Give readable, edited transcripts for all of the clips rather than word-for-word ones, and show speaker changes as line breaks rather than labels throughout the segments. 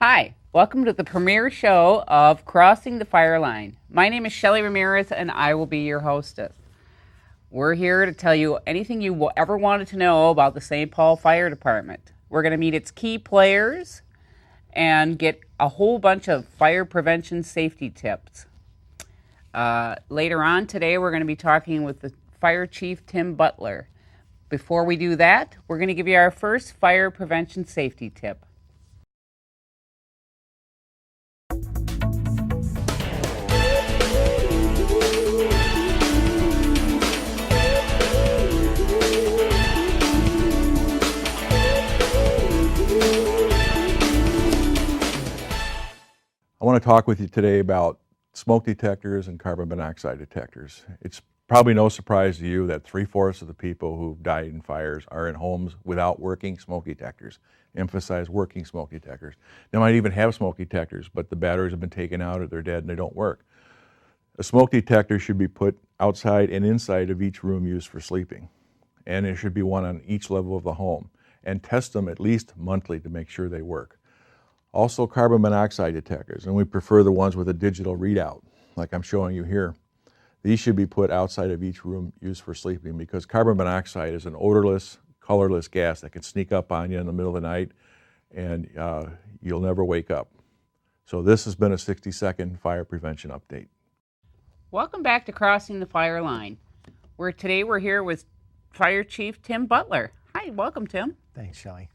Hi, welcome to the premiere show of Crossing the Fire Line. My name is Shelly Ramirez and I will be your hostess. We're here to tell you anything you will ever wanted to know about the St. Paul Fire Department. We're going to meet its key players and get a whole bunch of fire prevention safety tips. Later on today, we're going to be talking with the Fire Chief, Tim Butler. Before we do that, we're going to give you our first fire prevention safety tip.
I want to talk with you today about smoke detectors and carbon monoxide detectors. It's probably no surprise to you that 3/4 of the people who've died in fires are in homes without working smoke detectors. Emphasize working smoke detectors. They might even have smoke detectors, but the batteries have been taken out or they're dead and they don't work. A smoke detector should be put outside and inside of each room used for sleeping. And there should be one on each level of the home. And test them at least monthly to make sure they work. Also carbon monoxide detectors, and we prefer the ones with a digital readout, like I'm showing you here. These should be put outside of each room used for sleeping because carbon monoxide is an odorless, colorless gas that can sneak up on you in the middle of the night and you'll never wake up. So this has been a 60-second fire prevention update.
Welcome back to Crossing the Fire Line. Today we're here with Fire Chief Tim Butler. Hi, welcome Tim.
Thanks, Shelley.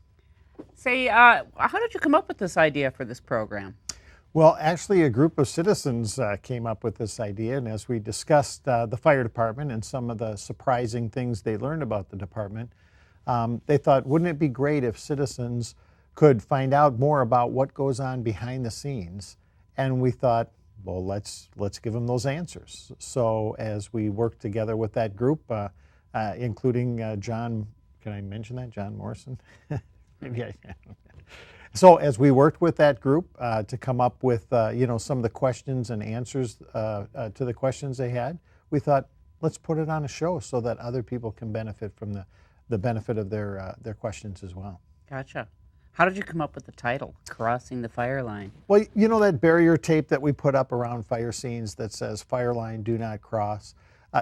Say, how did you come up with this idea for this program?
Well, actually, a group of citizens came up with this idea, and as we discussed the fire department and some of the surprising things they learned about the department, they thought, wouldn't it be great if citizens could find out more about what goes on behind the scenes? And we thought, well, let's give them those answers. So as we worked together with that group, including John, can I mention that? John Morrison? Maybe I can. So as we worked with that group to come up with some of the questions and answers to the questions they had, we thought, let's put it on a show so that other people can benefit from the benefit of their questions as well.
Gotcha. How did you come up with the title, Crossing the Fire Line?
Well, you know that barrier tape that we put up around fire scenes that says, "Fire line, do not cross."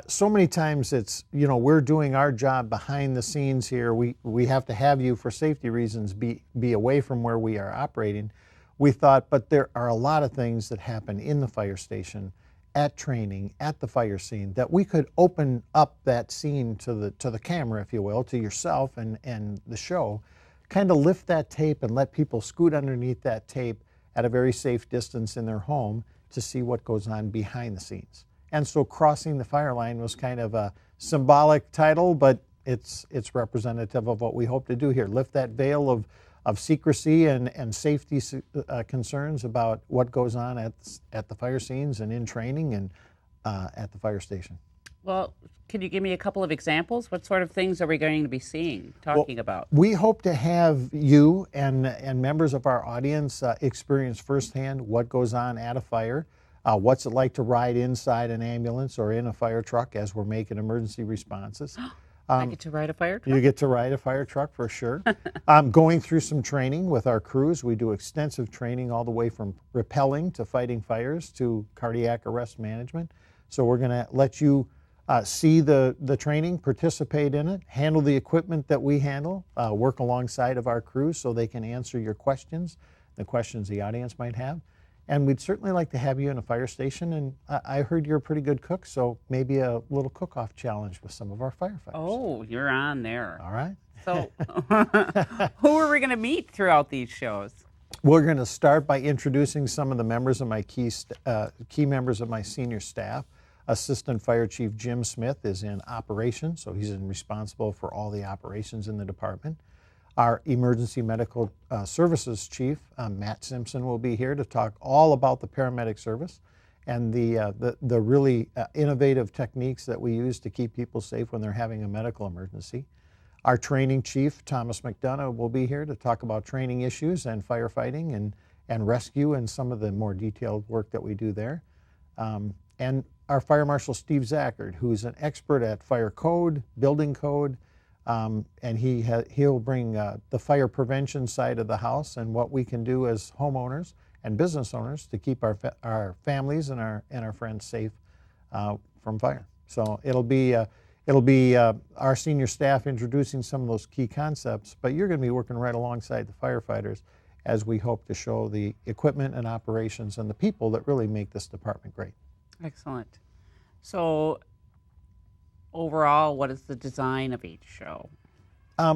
So many times it's, we're doing our job behind the scenes here. We have to have you, for safety reasons, be away from where we are operating. We thought, but there are a lot of things that happen in the fire station, at training, at the fire scene, that we could open up that scene to the camera, if you will, to yourself and the show, kind of lift that tape and let people scoot underneath that tape at a very safe distance in their home to see what goes on behind the scenes. And so Crossing the Fire Line was kind of a symbolic title, but it's representative of what we hope to do here. Lift that veil of secrecy and safety concerns about what goes on at the fire scenes and in training and at the fire station.
Well, can you give me a couple of examples? What sort of things are we going to be talking about?
We hope to have you and members of our audience experience firsthand what goes on at a fire. What's it like to ride inside an ambulance or in a fire truck as we're making emergency responses?
I get to ride a fire truck?
You get to ride a fire truck for sure. Going through some training with our crews. We do extensive training all the way from rappelling to fighting fires to cardiac arrest management. So we're going to let you see the training, participate in it, handle the equipment that we handle, work alongside of our crews so they can answer your questions, the questions the audience might have. And we'd certainly like to have you in a fire station. And I heard you're a pretty good cook, so maybe a little cook-off challenge with some of our firefighters.
Oh, you're on there.
All right.
So, who are we going to meet throughout these shows?
We're going to start by introducing some of the members of my key members of my senior staff. Assistant Fire Chief Jim Smith is in operations, so he's responsible for all the operations in the department. Our Emergency Medical Services Chief, Matt Simpson, will be here to talk all about the paramedic service and the really innovative techniques that we use to keep people safe when they're having a medical emergency. Our Training Chief, Thomas McDonough, will be here to talk about training issues and firefighting and rescue and some of the more detailed work that we do there. And our Fire Marshal, Steve Zachard, who's an expert at fire code, building code, and he'll bring the fire prevention side of the house and what we can do as homeowners and business owners to keep our families and our friends safe from fire. So it'll be our senior staff introducing some of those key concepts, but you're going to be working right alongside the firefighters as we hope to show the equipment and operations and the people that really make this department great.
Excellent. So, overall, what is the design of each show?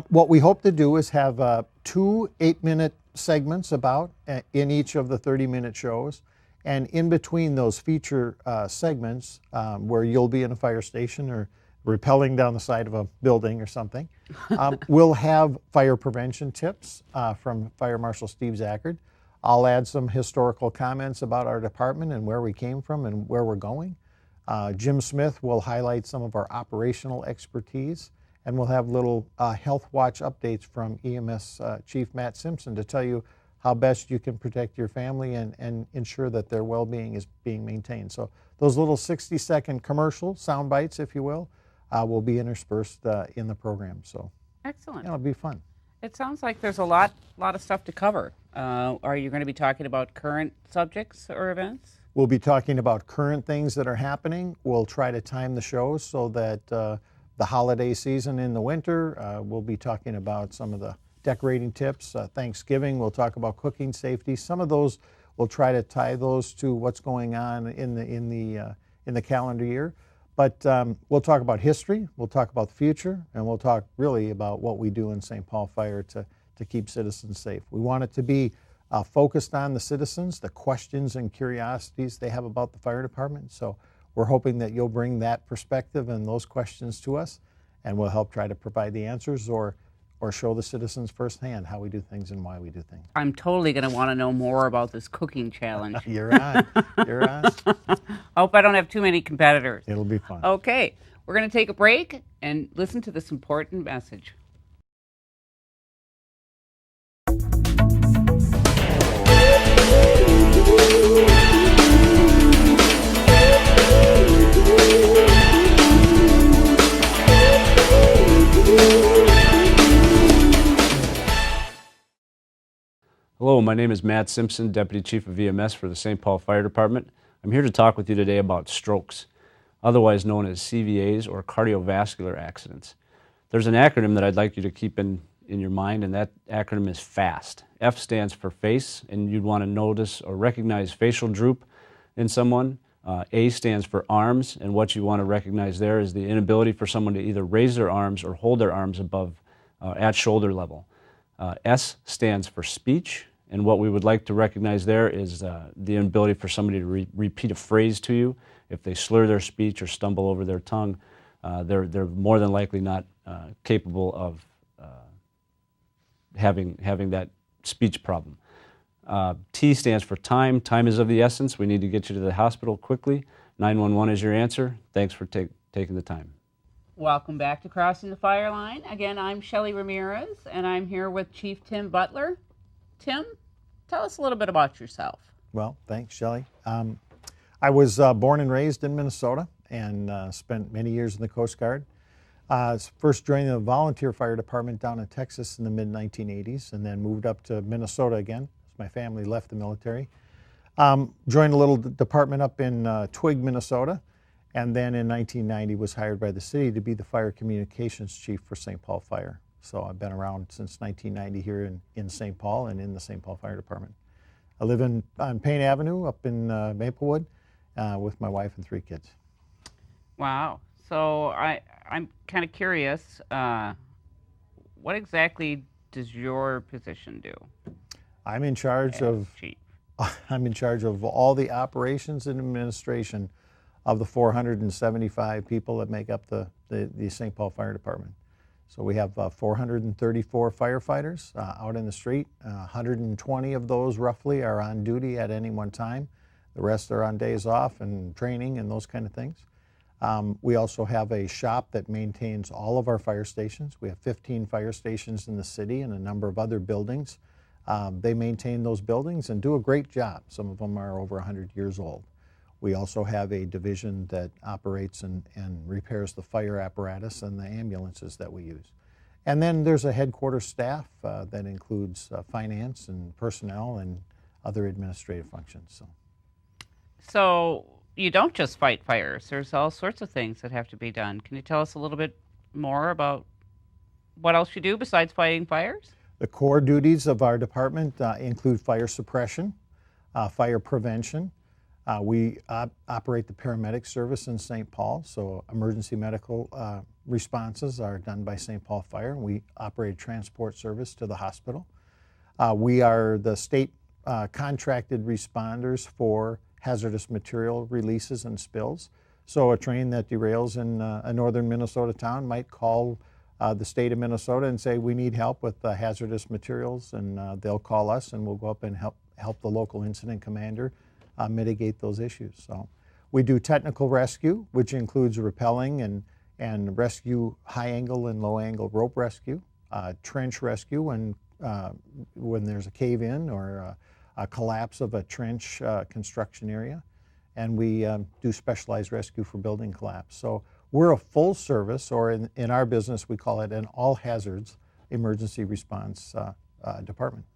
What we hope to do is have 2 8-minute segments in each of the 30-minute shows. And in between those feature segments, where you'll be in a fire station or rappelling down the side of a building or something, we'll have fire prevention tips from Fire Marshal Steve Zachard. I'll add some historical comments about our department and where we came from and where we're going. Jim Smith will highlight some of our operational expertise, and we'll have little health watch updates from EMS Chief Matt Simpson to tell you how best you can protect your family and ensure that their well-being is being maintained. So those little 60-second commercial sound bites, if you will be interspersed in the program. So
excellent.
It'll be fun.
It sounds like there's a lot of stuff to cover. Are you going to be talking about current subjects or events?
We'll be talking about current things that are happening. We'll try to time the shows so that the holiday season in the winter, we'll be talking about some of the decorating tips. Thanksgiving, we'll talk about cooking safety. Some of those, we'll try to tie those to what's going on in the calendar year. But we'll talk about history, we'll talk about the future, and we'll talk really about what we do in St. Paul Fire to keep citizens safe. We want it to be focused on the citizens, the questions and curiosities they have about the fire department. So we're hoping that you'll bring that perspective and those questions to us, and we'll help try to provide the answers or show the citizens firsthand how we do things and why we do things.
I'm totally going to want to know more about this cooking challenge.
You're on. You're on.
I hope I don't have too many competitors.
It'll be fun.
Okay, we're going to take a break and listen to this important message.
Hello, my name is Matt Simpson, Deputy Chief of EMS for the St. Paul Fire Department. I'm here to talk with you today about strokes, otherwise known as CVAs or cardiovascular accidents. There's an acronym that I'd like you to keep in your mind, and that acronym is FAST. F stands for face, and you'd want to notice or recognize facial droop in someone. A stands for arms, and what you want to recognize there is the inability for someone to either raise their arms or hold their arms above at shoulder level. S stands for speech, and what we would like to recognize there is the inability for somebody to repeat a phrase to you. If they slur their speech or stumble over their tongue, they're more than likely not capable of having that speech problem. T stands for time. Time is of the essence. We need to get you to the hospital quickly. 911 is your answer. Thanks for taking the time.
Welcome back to Crossing the Fire Line. Again, I'm Shelley Ramirez, and I'm here with Chief Tim Butler. Tim, tell us a little bit about yourself.
Well, thanks, Shelley. I was born and raised in Minnesota and spent many years in the Coast Guard. First joined the volunteer fire department down in Texas in the mid-1980s, and then moved up to Minnesota again as my family left the military. Joined a little department up in Twig, Minnesota, and then in 1990 was hired by the city to be the fire communications chief for St. Paul Fire. So I've been around since 1990 here in St. Paul and in the St. Paul Fire Department. I live on Payne Avenue up in Maplewood with my wife and 3 kids.
Wow. So I'm kind of curious. What exactly does your position do?
I'm in charge
as
of
chief.
I'm in charge of all the operations and administration of the 475 people that make up the St. Paul Fire Department. So we have 434 firefighters out in the street. 120 of those roughly are on duty at any one time. The rest are on days off and training and those kind of things. We also have a shop that maintains all of our fire stations. We have 15 fire stations in the city and a number of other buildings. They maintain those buildings and do a great job. Some of them are over 100 years old. We also have a division that operates and repairs the fire apparatus and the ambulances that we use. And then there's a headquarters staff that includes finance and personnel and other administrative functions.
So you don't just fight fires. There's all sorts of things that have to be done. Can you tell us a little bit more about what else you do besides fighting fires?
The core duties of our department include fire suppression, fire prevention. We operate the paramedic service in St. Paul, so emergency medical responses are done by St. Paul Fire. We operate transport service to the hospital. We are the state contracted responders for hazardous material releases and spills. So a train that derails in a northern Minnesota town might call the state of Minnesota and say, we need help with hazardous materials, and they'll call us and we'll go up and help the local incident commander mitigate those issues. So we do technical rescue, which includes rappelling and rescue high angle and low angle rope rescue, trench rescue when there's a cave in or a collapse of a trench construction area, and we do specialized rescue for building collapse. So we're a full service, or in our business we call it an all hazards emergency response department.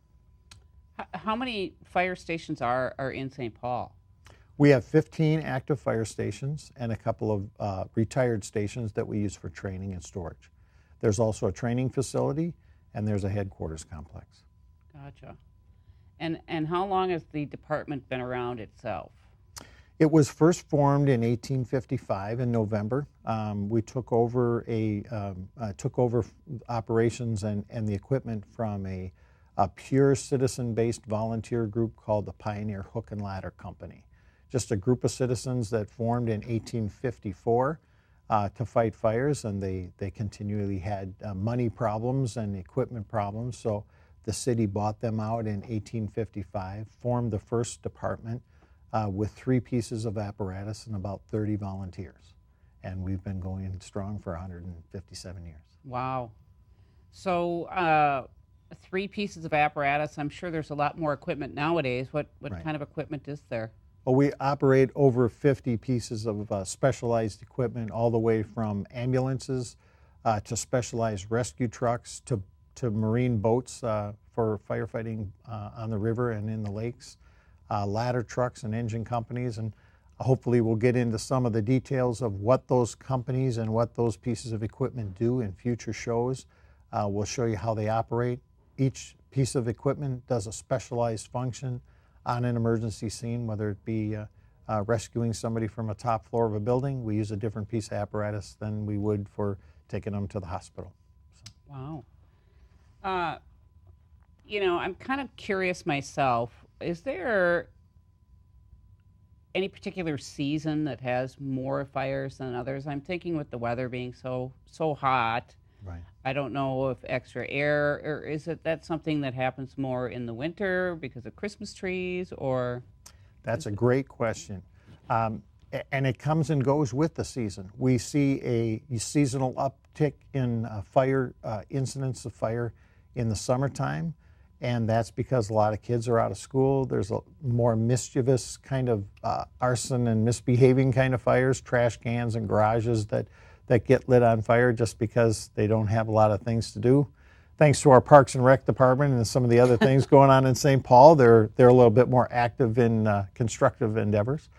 How many fire stations are in St. Paul?
We have 15 active fire stations and a couple of retired stations that we use for training and storage. There's also a training facility, and there's a headquarters complex.
Gotcha. And how long has the department been around itself?
It was first formed in 1855 in November. We took over operations and the equipment from a pure citizen-based volunteer group called the Pioneer Hook and Ladder Company. Just a group of citizens that formed in 1854 to fight fires, and they continually had money problems and equipment problems, so the city bought them out in 1855, formed the first department with 3 pieces of apparatus and about 30 volunteers. And we've been going strong for 157 years.
Wow. So 3 pieces of apparatus. I'm sure there's a lot more equipment nowadays. What
Right.
kind of equipment is there?
Well, we operate over 50 pieces of specialized equipment, all the way from ambulances to specialized rescue trucks to marine boats for firefighting on the river and in the lakes, ladder trucks and engine companies, and hopefully we'll get into some of the details of what those companies and what those pieces of equipment do in future shows. We'll show you how they operate. Each piece of equipment does a specialized function on an emergency scene, whether it be rescuing somebody from a top floor of a building. We use a different piece of apparatus than we would for taking them to the hospital. So.
Wow. I'm kind of curious myself. Is there any particular season that has more fires than others? I'm thinking with the weather being so hot.
Right.
I don't know if extra air, or is that something that happens more in the winter because of Christmas trees, or?
That's a great question. And it comes and goes with the season. We see a seasonal uptick in fire incidents of fire in the summertime, and that's because a lot of kids are out of school. There's a more mischievous kind of arson and misbehaving kind of fires, trash cans and garages that get lit on fire just because they don't have a lot of things to do. Thanks to our Parks and Rec department and some of the other things going on in St. Paul, they're a little bit more active in constructive endeavors.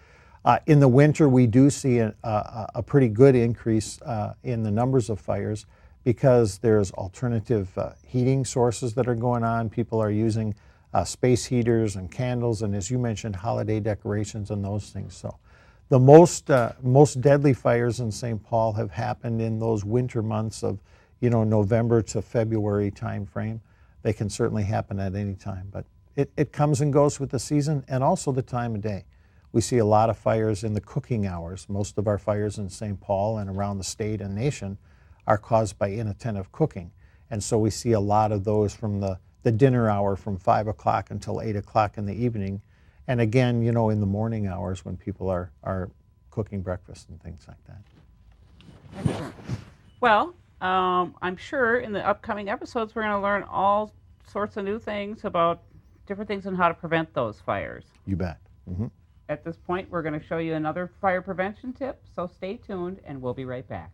In the winter, we do see a pretty good increase in the numbers of fires because there's alternative heating sources that are going on. People are using space heaters and candles, and as you mentioned, holiday decorations and those things. So the most deadly fires in St. Paul have happened in those winter months of, November to February time frame. They can certainly happen at any time, but it comes and goes with the season and also the time of day. We see a lot of fires in the cooking hours. Most of our fires in St. Paul and around the state and nation are caused by inattentive cooking. And so we see a lot of those from the dinner hour from 5 o'clock until 8 o'clock in the evening. And again, in the morning hours when people are cooking breakfast and things like that.
Excellent. Well, I'm sure in the upcoming episodes we're going to learn all sorts of new things about different things on how to prevent those fires.
You bet. Mm-hmm.
At this point, we're going to show you another fire prevention tip, so stay tuned and we'll be right back.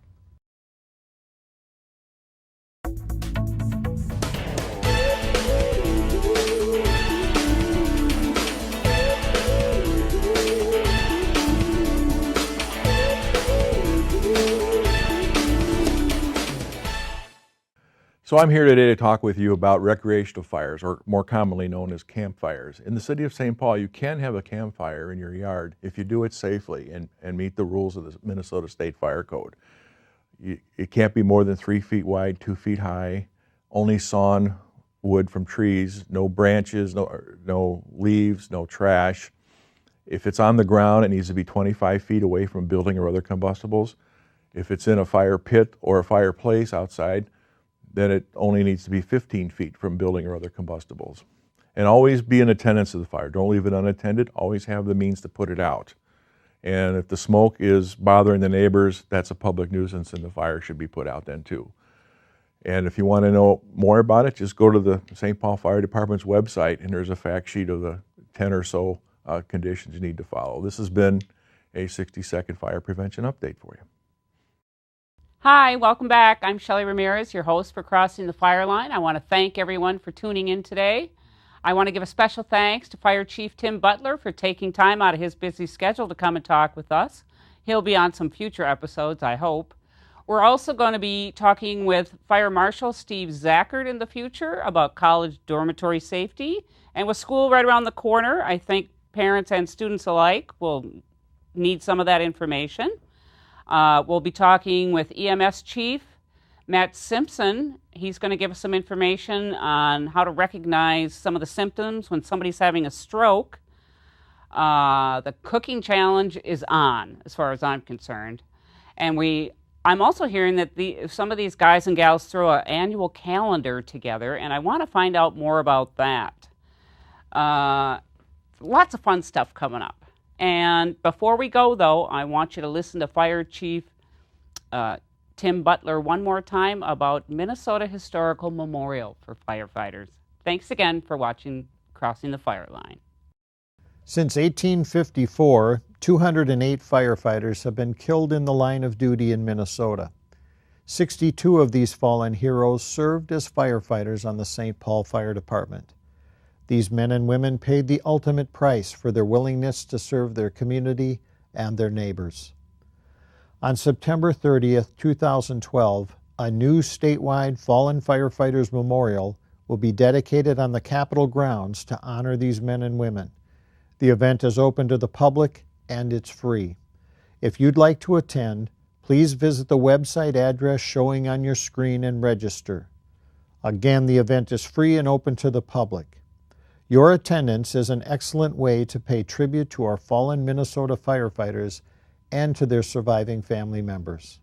So I'm here today to talk with you about recreational fires, or more commonly known as campfires. In the city of St. Paul, you can have a campfire in your yard if you do it safely and meet the rules of the Minnesota State Fire Code. It can't be more than 3 feet wide, 2 feet high, only sawn wood from trees, no branches, no leaves, no trash. If it's on the ground, it needs to be 25 feet away from a building or other combustibles. If it's in a fire pit or a fireplace outside, then it only needs to be 15 feet from building or other combustibles. And always be in attendance of the fire. Don't leave it unattended. Always have the means to put it out. And if the smoke is bothering the neighbors, that's a public nuisance and the fire should be put out then too. And if you want to know more about it, just go to the St. Paul Fire Department's website and there's a fact sheet of the 10 or so conditions you need to follow. This has been a 60-second fire prevention update for you.
Hi, welcome back. I'm Shelley Ramirez, your host for Crossing the Fire Line. I want to thank everyone for tuning in today. I want to give a special thanks to Fire Chief Tim Butler for taking time out of his busy schedule to come and talk with us. He'll be on some future episodes, I hope. We're also going to be talking with Fire Marshal Steve Zachert in the future about college dormitory safety. And with school right around the corner, I think parents and students alike will need some of that information. We'll be talking with EMS Chief Matt Simpson. He's going to give us some information on how to recognize some of the symptoms when somebody's having a stroke. The cooking challenge is on, as far as I'm concerned. And I'm also hearing that some of these guys and gals throw an annual calendar together, and I want to find out more about that. Lots of fun stuff coming up. And before we go, though, I want you to listen to Fire Chief Tim Butler one more time about Minnesota Historical Memorial for Firefighters. Thanks again for watching Crossing the Fire Line.
Since 1854, 208 firefighters have been killed in the line of duty in Minnesota. 62 of these fallen heroes served as firefighters on the St. Paul Fire Department. These men and women paid the ultimate price for their willingness to serve their community and their neighbors. On September 30th, 2012, a new statewide Fallen Firefighters Memorial will be dedicated on the Capitol grounds to honor these men and women. The event is open to the public and it's free. If you'd like to attend, please visit the website address showing on your screen and register. Again, the event is free and open to the public. Your attendance is an excellent way to pay tribute to our fallen Minnesota firefighters and to their surviving family members.